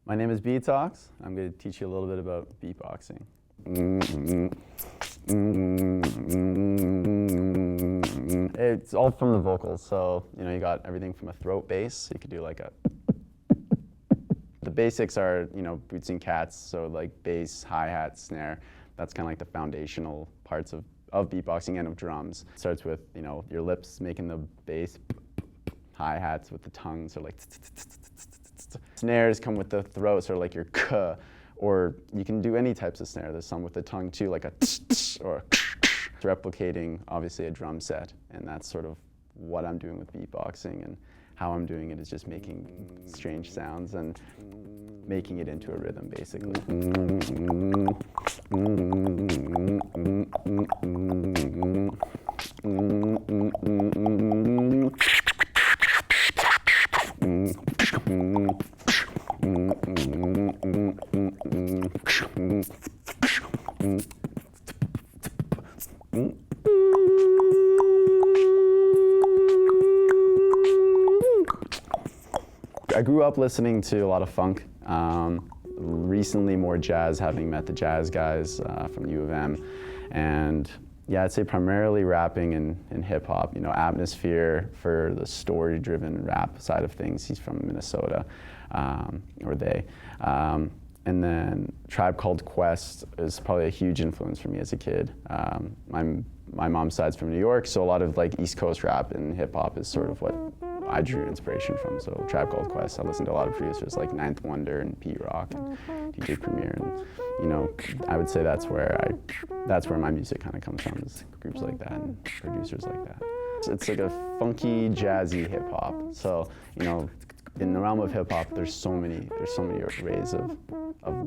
My name is Beatox. I'm going to teach you a little bit about beatboxing. It's all from the vocals, so you got everything from a throat bass. You could do like a. The basics are boots and cats, so like bass, hi-hat, snare. That's kind of like the foundational parts of beatboxing and of drums. It starts with your lips making the bass, hi-hats with the tongue, so like. Snares come with the throat, so like your k, or you can do any types of snare. There's some with the tongue too, like a or a. It's replicating obviously a drum set, and that's sort of what I'm doing with beatboxing, and how I'm doing it is just making strange sounds and making it into a rhythm, basically. I grew up listening to a lot of funk. Recently more jazz, having met the jazz guys from U of M. And yeah, I'd say primarily rapping and hip hop. Atmosphere for the story-driven rap side of things. He's from Minnesota, or they. And then Tribe Called Quest is probably a huge influence for me as a kid. My mom's side's from New York, so a lot of like East Coast rap and hip hop is sort of what I drew inspiration from. So Tribe Called Quest. I listened to a lot of producers like Ninth Wonder and Pete Rock and DJ Premier, and I would say that's where my music kind of comes from, is groups like that and producers like that. It's like a funky, jazzy hip hop. So in the realm of hip hop, there's so many arrays of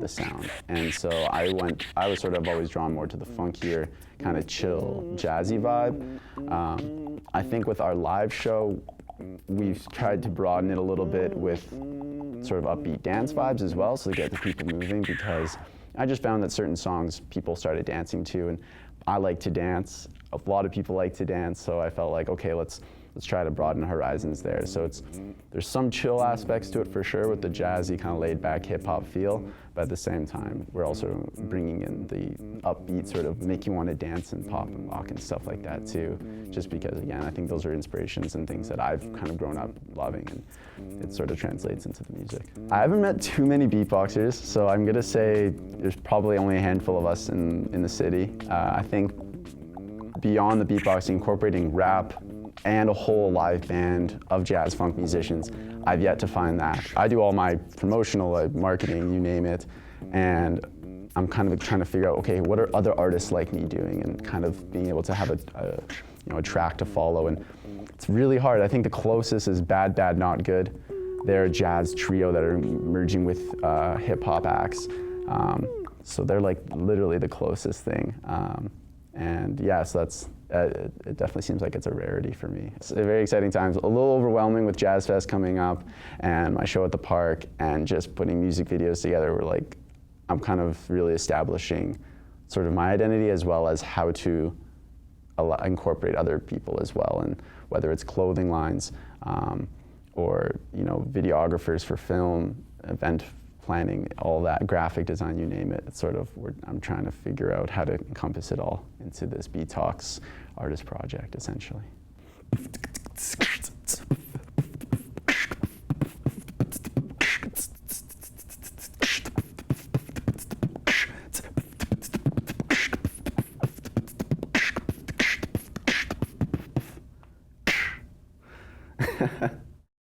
the sound, and so I was sort of always drawn more to the funkier, kind of chill, jazzy vibe. I think with our live show, we've tried to broaden it a little bit with sort of upbeat dance vibes as well, so to get the people moving, because I just found that certain songs people started dancing to, and I like to dance. A lot of people like to dance, so I felt like, okay, let's try to broaden horizons there. So there's some chill aspects to it for sure, with the jazzy kind of laid back hip hop feel, but at the same time, we're also bringing in the upbeat sort of make you want to dance and pop and rock and stuff like that too. Just because, again, I think those are inspirations and things that I've kind of grown up loving, and it sort of translates into the music. I haven't met too many beatboxers, so I'm gonna say there's probably only a handful of us in the city. I think beyond the beatboxing, incorporating rap and a whole live band of jazz funk musicians, I've yet to find that. I do all my promotional, marketing, you name it, and I'm kind of trying to figure out, okay, what are other artists like me doing, and kind of being able to have a track to follow. And it's really hard. I think the closest is Bad Bad Not Good. They're a jazz trio that are merging with hip hop acts. So they're like literally the closest thing. And yeah, so it definitely seems like it's a rarity for me. It's very exciting times, a little overwhelming with Jazz Fest coming up and my show at the park, and just putting music videos together. I'm kind of really establishing sort of my identity, as well as how to incorporate other people as well, and whether it's clothing lines or videographers for film, event planning, all that, graphic design, you name it. It's sort of I'm trying to figure out how to encompass it all into this Beatox artist project, essentially.